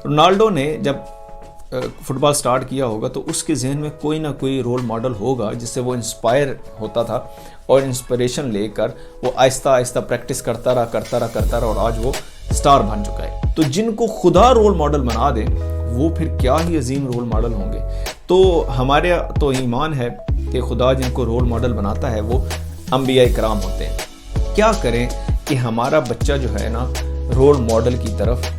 Ronaldo نے جب fit بال start کیا ہوگا تو اس کے ذہن میں کوئی نہ کوئی رول ماڈل ہوگا جس سے وہ انسپائر ہوتا تھا، اور انسپریشن لے کر وہ آہستہ آہستہ پریکٹس کرتا رہا اور آج وہ سٹار بن چکا ہے۔ تو جن کو خدا رول ماڈل بنا دے وہ پھر کیا ہی عظیم رول ماڈل ہوں گے۔ تو ہمارے تو ایمان ہے کہ خدا جن کو رول ماڈل بناتا ہے وہ انبیاء کرام ہوتے ہیں۔ کیا کریں کہ ہمارا بچہ جو ہے نا رول ماڈل کی طرف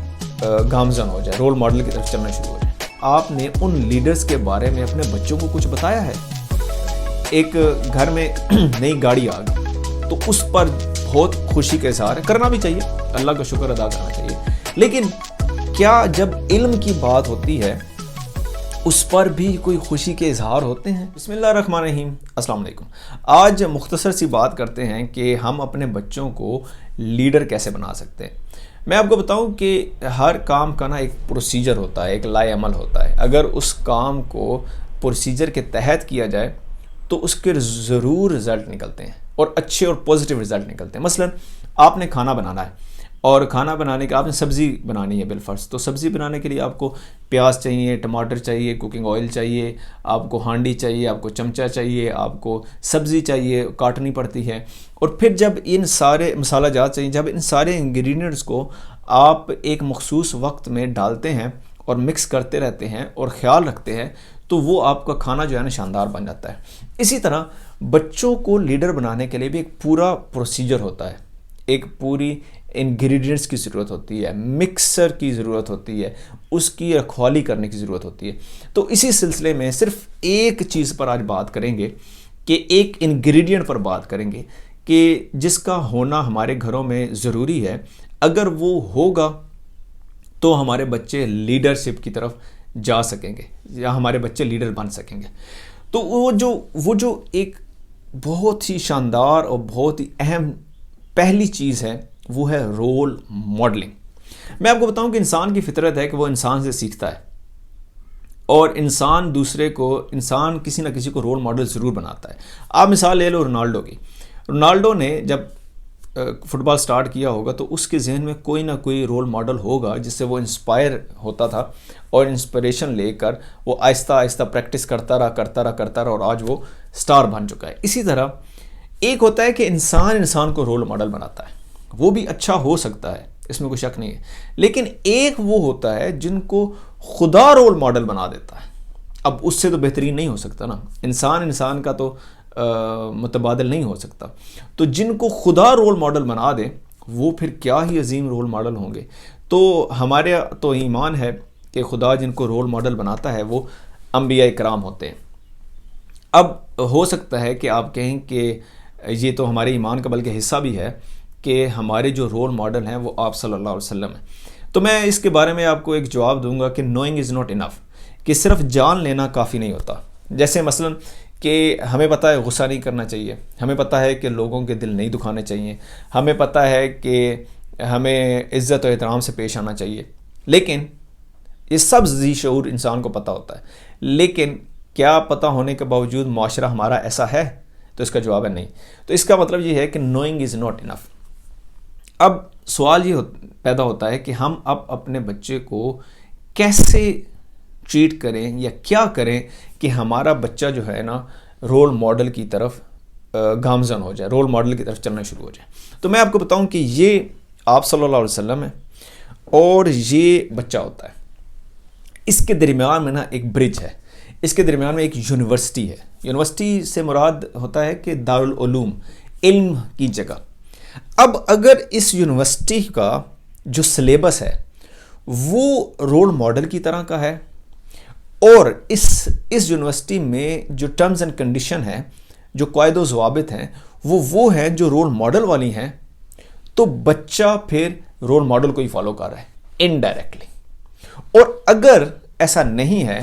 گامزن ہو جائے، رول ماڈل کی طرف چلنا شروع ہو جائے۔ آپ نے ان لیڈرز کے بارے میں اپنے بچوں کو کچھ بتایا ہے؟ ایک گھر میں نئی گاڑی آ گئی تو اس پر بہت خوشی کا اظہار کرنا بھی چاہیے، اللہ کا شکر ادا کرنا چاہیے، لیکن کیا جب علم کی بات ہوتی ہے اس پر بھی کوئی خوشی کے اظہار ہوتے ہیں؟ بسم اللہ الرحمن الرحیم، السلام علیکم۔ آج مختصر سی بات کرتے ہیں کہ ہم اپنے بچوں کو لیڈر کیسے بنا سکتے ہیں۔ میں آپ کو بتاؤں کہ ہر کام کا نا ایک پروسیجر ہوتا ہے، ایک لائے عمل ہوتا ہے۔ اگر اس کام کو پروسیجر کے تحت کیا جائے تو اس کے ضرور رزلٹ نکلتے ہیں، اور اچھے اور پازیٹیو رزلٹ نکلتے ہیں۔ مثلا آپ نے کھانا بنانا ہے، اور کھانا بنانے کے آپ نے سبزی بنانی ہے بالفرض، تو سبزی بنانے کے لیے آپ کو پیاز چاہیے، ٹماٹر چاہیے، کوکنگ آئل چاہیے، آپ کو ہانڈی چاہیے، آپ کو چمچہ چاہیے، آپ کو سبزی چاہیے، کاٹنی پڑتی ہے، اور پھر جب ان سارے مسالہ جات چاہیے، جب ان سارے انگریڈینٹس کو آپ ایک مخصوص وقت میں ڈالتے ہیں اور مکس کرتے رہتے ہیں اور خیال رکھتے ہیں تو وہ آپ کا کھانا جو ہے نا شاندار بن جاتا ہے۔ اسی طرح بچوں کو لیڈر بنانے کے لیے بھی ایک پورا پروسیجر ہوتا ہے، ایک پوری انگریڈینٹس کی ضرورت ہوتی ہے، مکسر کی ضرورت ہوتی ہے، اس کی رکھوالی کرنے کی ضرورت ہوتی ہے۔ تو اسی سلسلے میں صرف ایک چیز پر آج بات کریں گے، کہ ایک انگریڈینٹ پر بات کریں گے کہ جس کا ہونا ہمارے گھروں میں ضروری ہے۔ اگر وہ ہوگا تو ہمارے بچے لیڈرشپ کی طرف جا سکیں گے، یا ہمارے بچے لیڈر بن سکیں گے۔ تو وہ جو ایک بہت ہی شاندار اور بہت ہی اہم پہلی چیز ہے وہ ہے رول ماڈلنگ۔ میں آپ کو بتاؤں کہ انسان کی فطرت ہے کہ وہ انسان سے سیکھتا ہے، اور انسان کسی نہ کسی کو رول ماڈل ضرور بناتا ہے۔ آپ مثال لے لو رونالڈو کی۔ رونالڈو نے جب فٹ بال سٹارٹ کیا ہوگا تو اس کے ذہن میں کوئی نہ کوئی رول ماڈل ہوگا جس سے وہ انسپائر ہوتا تھا، اور انسپریشن لے کر وہ آہستہ آہستہ پریکٹس کرتا رہا اور آج وہ سٹار بن چکا ہے۔ اسی طرح ایک ہوتا ہے کہ انسان کو رول ماڈل بناتا ہے، وہ بھی اچھا ہو سکتا ہے، اس میں کوئی شک نہیں ہے، لیکن ایک وہ ہوتا ہے جن کو خدا رول ماڈل بنا دیتا ہے۔ اب اس سے تو بہترین نہیں ہو سکتا نا، انسان کا تو متبادل نہیں ہو سکتا۔ تو جن کو خدا رول ماڈل بنا دے وہ پھر کیا ہی عظیم رول ماڈل ہوں گے۔ تو ہمارے تو ایمان ہے کہ خدا جن کو رول ماڈل بناتا ہے وہ انبیاء کرام ہوتے ہیں۔ اب ہو سکتا ہے کہ آپ کہیں کہ یہ تو ہمارے ایمان کا بلکہ حصہ بھی ہے کہ ہمارے جو رول ماڈل ہیں وہ آپ صلی اللہ علیہ وسلم ہیں۔ تو میں اس کے بارے میں آپ کو ایک جواب دوں گا کہ نوئنگ از ناٹ انف، کہ صرف جان لینا کافی نہیں ہوتا۔ جیسے مثلا کہ ہمیں پتہ ہے غصہ نہیں کرنا چاہیے، ہمیں پتہ ہے کہ لوگوں کے دل نہیں دکھانے چاہیے، ہمیں پتہ ہے کہ ہمیں عزت و احترام سے پیش آنا چاہیے، لیکن یہ سب ذی شعور انسان کو پتہ ہوتا ہے، لیکن کیا پتہ ہونے کے باوجود معاشرہ ہمارا ایسا ہے؟ تو اس کا جواب ہے نہیں۔ تو اس کا مطلب یہ ہے کہ نوئنگ از ناٹ انف۔ اب سوال یہ پیدا ہوتا ہے کہ ہم اب اپنے بچے کو کیسے ٹریٹ کریں یا کیا کریں کہ ہمارا بچہ جو ہے نا رول ماڈل کی طرف گامزن ہو جائے، رول ماڈل کی طرف چلنا شروع ہو جائے۔ تو میں آپ کو بتاؤں کہ یہ آپ صلی اللہ علیہ وسلم ہے اور یہ بچہ ہوتا ہے، اس کے درمیان میں نا ایک برج ہے، اس کے درمیان میں ایک یونیورسٹی ہے۔ یونیورسٹی سے مراد ہوتا ہے کہ دارالعلوم، علم کی جگہ۔ اب اگر اس یونیورسٹی کا جو سلیبس ہے وہ رول ماڈل کی طرح کا ہے، اور اس یونیورسٹی میں جو ٹرمز اینڈ کنڈیشن ہے، جو قواعد و ضوابط ہیں وہ ہیں جو رول ماڈل والی ہیں، تو بچہ پھر رول ماڈل کو ہی فالو کر رہا ہے انڈائریکٹلی۔ اور اگر ایسا نہیں ہے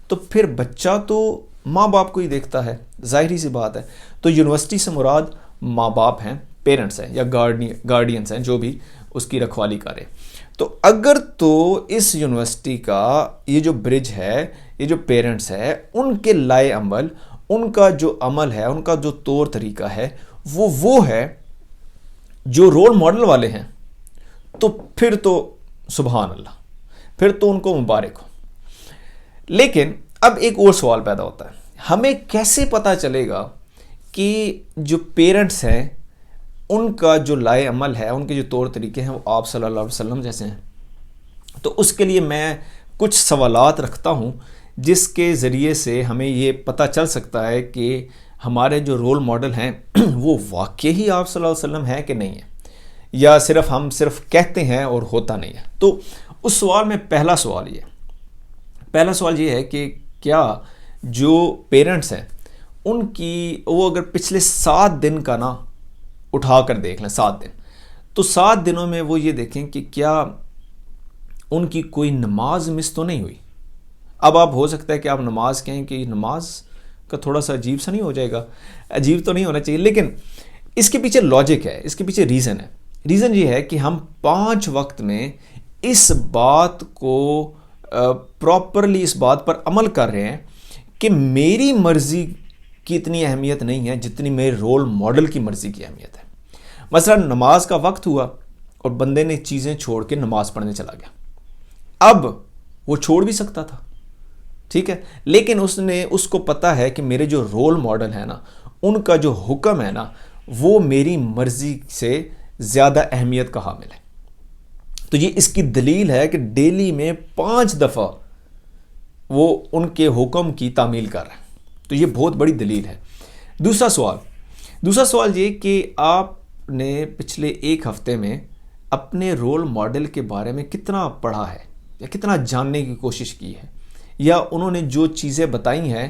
تو پھر بچہ تو ماں باپ کو ہی دیکھتا ہے، ظاہری سی بات ہے۔ تو یونیورسٹی سے مراد ماں باپ ہیں، پیرنٹس ہیں یا گارڈینس ہیں جو بھی اس کی رکھوالی کرے۔ تو اگر تو اس یونیورسٹی کا یہ جو برج ہے، یہ جو پیرنٹس ہے، ان کے لائے عمل، ان کا جو عمل ہے، ان کا جو طور طریقہ ہے وہ ہے جو رول ماڈل والے ہیں، تو پھر تو سبحان اللہ، پھر تو ان کو مبارک ہو. لیکن اب ایک اور سوال پیدا ہوتا ہے, ہمیں کیسے پتہ چلے گا کہ جو پیرنٹس ہیں ان کا جو لائے عمل ہے, ان کے جو طور طریقے ہیں وہ آپ صلی اللہ علیہ وسلم جیسے ہیں؟ تو اس کے لیے میں کچھ سوالات رکھتا ہوں جس کے ذریعے سے ہمیں یہ پتہ چل سکتا ہے کہ ہمارے جو رول ماڈل ہیں وہ واقعی آپ صلی اللہ علیہ وسلم ہیں کہ نہیں ہیں, یا ہم صرف کہتے ہیں اور ہوتا نہیں ہے. تو اس سوال میں پہلا سوال یہ ہے کہ کیا جو پیرنٹس ہیں ان کی وہ اگر پچھلے 7 دن کا نا اٹھا کر دیکھ لیں, 7 دن, تو 7 دنوں میں وہ یہ دیکھیں کہ کیا ان کی کوئی نماز مس تو نہیں ہوئی. اب آپ ہو سکتا ہے کہ آپ نماز کہیں کہ نماز کا تھوڑا سا عجیب سا نہیں ہو جائے گا, عجیب تو نہیں ہونا چاہیے, لیکن اس کے پیچھے لاجک ہے, اس کے پیچھے ریزن ہے. ریزن یہ ہے کہ ہم 5 وقت میں اس بات کو پراپرلی اس بات پر عمل کر رہے ہیں کہ میری مرضی کی اتنی اہمیت نہیں ہے جتنی میرے رول ماڈل کی مرضی کی اہمیت ہے. مثلا نماز کا وقت ہوا اور بندے نے چیزیں چھوڑ کے نماز پڑھنے چلا گیا. اب وہ چھوڑ بھی سکتا تھا, ٹھیک ہے, لیکن اس کو پتہ ہے کہ میرے جو رول ماڈل ہیں نا ان کا جو حکم ہے نا وہ میری مرضی سے زیادہ اہمیت کا حامل ہے. تو یہ اس کی دلیل ہے کہ ڈیلی میں 5 دفعہ وہ ان کے حکم کی تعمیل کر رہے ہیں. تو یہ بہت بڑی دلیل ہے. دوسرا سوال یہ کہ آپ نے پچھلے 1 ہفتے میں اپنے رول ماڈل کے بارے میں کتنا پڑھا ہے یا کتنا جاننے کی کوشش کی ہے, یا انہوں نے جو چیزیں بتائی ہیں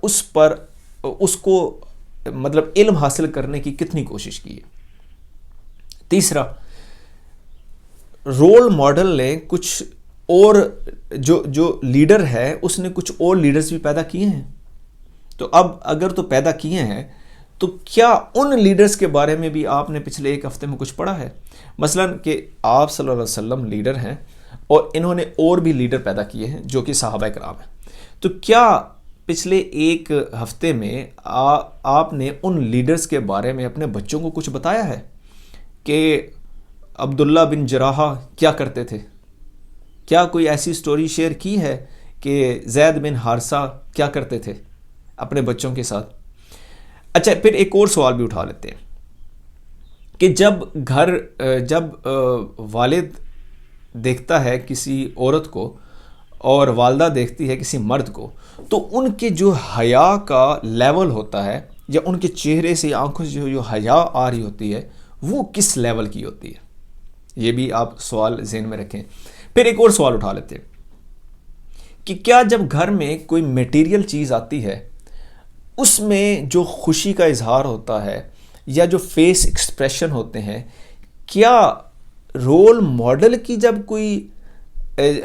اس کو مطلب علم حاصل کرنے کی کتنی کوشش کی ہے. تیسرا, رول ماڈل نے کچھ اور جو لیڈر ہے اس نے کچھ اور لیڈرز بھی پیدا کیے ہیں. تو اب اگر تو پیدا کیے ہیں تو کیا ان لیڈرز کے بارے میں بھی آپ نے پچھلے 1 ہفتے میں کچھ پڑھا ہے؟ مثلا کہ آپ صلی اللہ علیہ وسلم لیڈر ہیں اور انہوں نے اور بھی لیڈر پیدا کیے ہیں جو کہ صحابہ کرام ہیں. تو کیا پچھلے 1 ہفتے میں آپ نے ان لیڈرز کے بارے میں اپنے بچوں کو کچھ بتایا ہے کہ عبداللہ بن جراحہ کیا کرتے تھے؟ کیا کوئی ایسی سٹوری شیئر کی ہے کہ زید بن حارثہ کیا کرتے تھے اپنے بچوں کے ساتھ؟ اچھا, پھر ایک اور سوال بھی اٹھا لیتے ہیں کہ جب والد دیکھتا ہے کسی عورت کو اور والدہ دیکھتی ہے کسی مرد کو, تو ان کے جو حیا کا لیول ہوتا ہے یا ان کے چہرے سے آنکھوں سے جو حیا آ رہی ہوتی ہے وہ کس لیول کی ہوتی ہے؟ یہ بھی آپ سوال ذہن میں رکھیں. پھر ایک اور سوال اٹھا لیتے ہیں کہ کیا جب گھر میں کوئی میٹیریل چیز آتی ہے اس میں جو خوشی کا اظہار ہوتا ہے یا جو فیس ایکسپریشن ہوتے ہیں, کیا رول ماڈل کی جب کوئی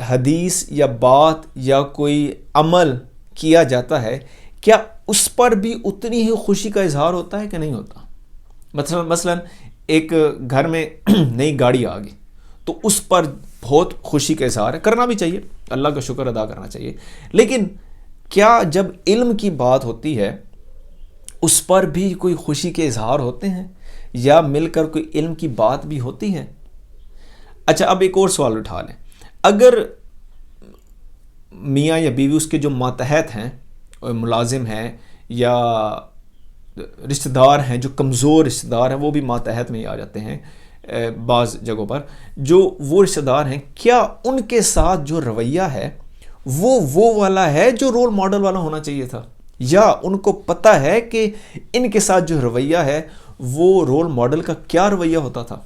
حدیث یا بات یا کوئی عمل کیا جاتا ہے کیا اس پر بھی اتنی ہی خوشی کا اظہار ہوتا ہے کہ نہیں ہوتا؟ مثلا ایک گھر میں نئی گاڑی آ گئی تو اس پر بہت خوشی کا اظہار ہے, کرنا بھی چاہیے, اللہ کا شکر ادا کرنا چاہیے, لیکن کیا جب علم کی بات ہوتی ہے اس پر بھی کوئی خوشی کے اظہار ہوتے ہیں یا مل کر کوئی علم کی بات بھی ہوتی ہے؟ اچھا, اب ایک اور سوال اٹھا لیں. اگر میاں یا بیوی اس کے جو ماتحت ہیں, ملازم ہیں یا رشتہ دار ہیں, جو کمزور رشتہ دار ہیں وہ بھی ماتحت میں ہی آ جاتے ہیں بعض جگہوں پر, جو وہ رشتہ دار ہیں, کیا ان کے ساتھ جو رویہ ہے وہ والا ہے جو رول ماڈل والا ہونا چاہیے تھا, یا ان کو پتہ ہے کہ ان کے ساتھ جو رویہ ہے وہ رول ماڈل کا کیا رویہ ہوتا تھا؟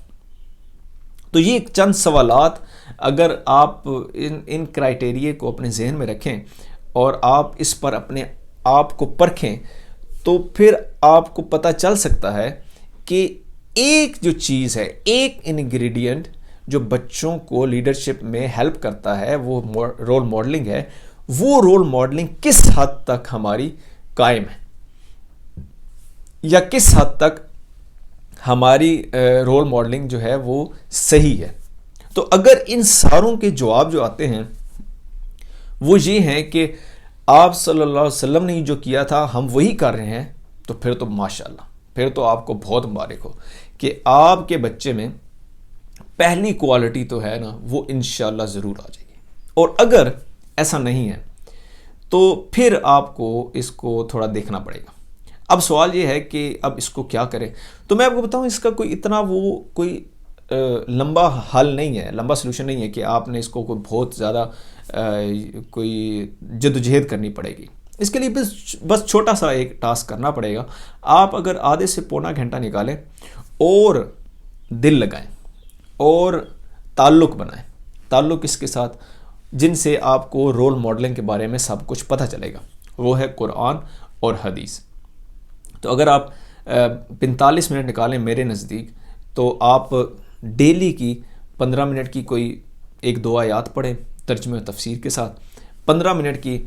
تو یہ چند سوالات اگر آپ ان کرائٹیریے کو اپنے ذہن میں رکھیں اور آپ اس پر اپنے آپ کو پرکھیں تو پھر آپ کو پتہ چل سکتا ہے کہ ایک جو چیز ہے, ایک انگریڈینٹ جو بچوں کو لیڈرشپ میں ہیلپ کرتا ہے وہ رول ماڈلنگ ہے. وہ رول ماڈلنگ کس حد تک ہماری قائم ہے یا کس حد تک ہماری رول ماڈلنگ جو ہے وہ صحیح ہے. تو اگر ان ساروں کے جواب جو آتے ہیں وہ یہ ہیں کہ آپ صلی اللہ علیہ وسلم نے جو کیا تھا ہم وہی کر رہے ہیں, تو پھر تو ماشاءاللہ, پھر تو آپ کو بہت مبارک ہو کہ آپ کے بچے میں پہلی کوالٹی تو ہے نا وہ انشاءاللہ ضرور آ جائے گی. اور اگر ایسا نہیں ہے تو پھر آپ کو اس کو تھوڑا دیکھنا پڑے گا. اب سوال یہ ہے کہ اب اس کو کیا کریں. تو میں آپ کو بتاؤں اس کا کوئی اتنا وہ کوئی لمبا حل نہیں ہے, لمبا سلوشن نہیں ہے کہ آپ نے اس کو کوئی بہت زیادہ کوئی جدوجہد کرنی پڑے گی. اس کے لیے بس چھوٹا سا ایک ٹاسک کرنا پڑے گا. آپ اگر آدھے سے پونا گھنٹہ نکالیں اور دل لگائیں اور تعلق بنائیں. تعلق اس کے ساتھ جن سے آپ کو رول ماڈلنگ کے بارے میں سب کچھ پتہ چلے گا, وہ ہے قرآن اور حدیث. تو اگر آپ 45 منٹ نکالیں میرے نزدیک, تو آپ ڈیلی کی 15 منٹ کی کوئی 1-2 آیات پڑھیں ترجمہ و تفسیر کے ساتھ, 15 منٹ کی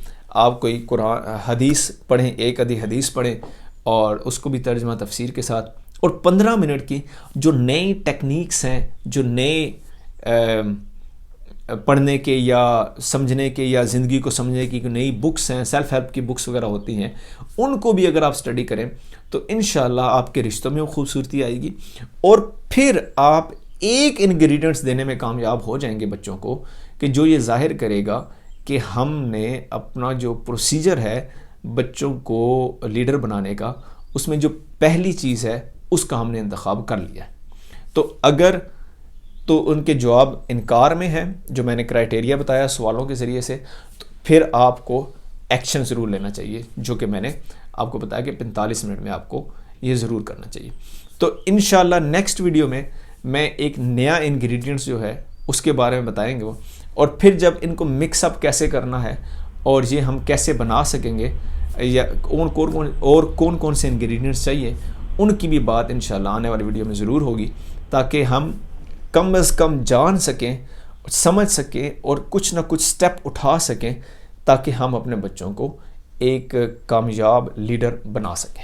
آپ کوئی قرآن حدیث پڑھیں, ایک آدھی حدیث پڑھیں اور اس کو بھی ترجمہ تفسیر کے ساتھ, اور 15 منٹ کی جو نئی ٹیکنیکس ہیں, جو نئے پڑھنے کے یا سمجھنے کے یا زندگی کو سمجھنے کی نئی بکس ہیں, سیلف ہیلپ کی بکس وغیرہ ہوتی ہیں, ان کو بھی اگر آپ اسٹڈی کریں تو انشاءاللہ آپ کے رشتوں میں خوبصورتی آئے گی. اور پھر آپ ایک انگریڈینٹس دینے میں کامیاب ہو جائیں گے بچوں کو کہ جو یہ ظاہر کرے گا کہ ہم نے اپنا جو پروسیجر ہے بچوں کو لیڈر بنانے کا, اس میں جو پہلی چیز ہے اس کا ہم نے انتخاب کر لیا ہے. تو اگر تو ان کے جواب انکار میں ہے, جو میں نے کرائٹیریا بتایا سوالوں کے ذریعے سے, تو پھر آپ کو ایکشن ضرور لینا چاہیے, جو کہ میں نے آپ کو بتایا کہ 45 منٹ میں آپ کو یہ ضرور کرنا چاہیے. تو انشاءاللہ نیکسٹ ویڈیو میں ایک نیا انگریڈینٹس جو ہے اس کے بارے میں بتائیں گے وہ, اور پھر جب ان کو مکس اپ کیسے کرنا ہے اور یہ ہم کیسے بنا سکیں گے, یا کون کون سے انگریڈینٹس چاہیے, ان کی بھی بات انشاءاللہ آنے والی ویڈیو میں ضرور ہوگی, تاکہ ہم کم از کم جان سکیں, سمجھ سکیں اور کچھ نہ کچھ سٹیپ اٹھا سکیں, تاکہ ہم اپنے بچوں کو ایک کامیاب لیڈر بنا سکیں.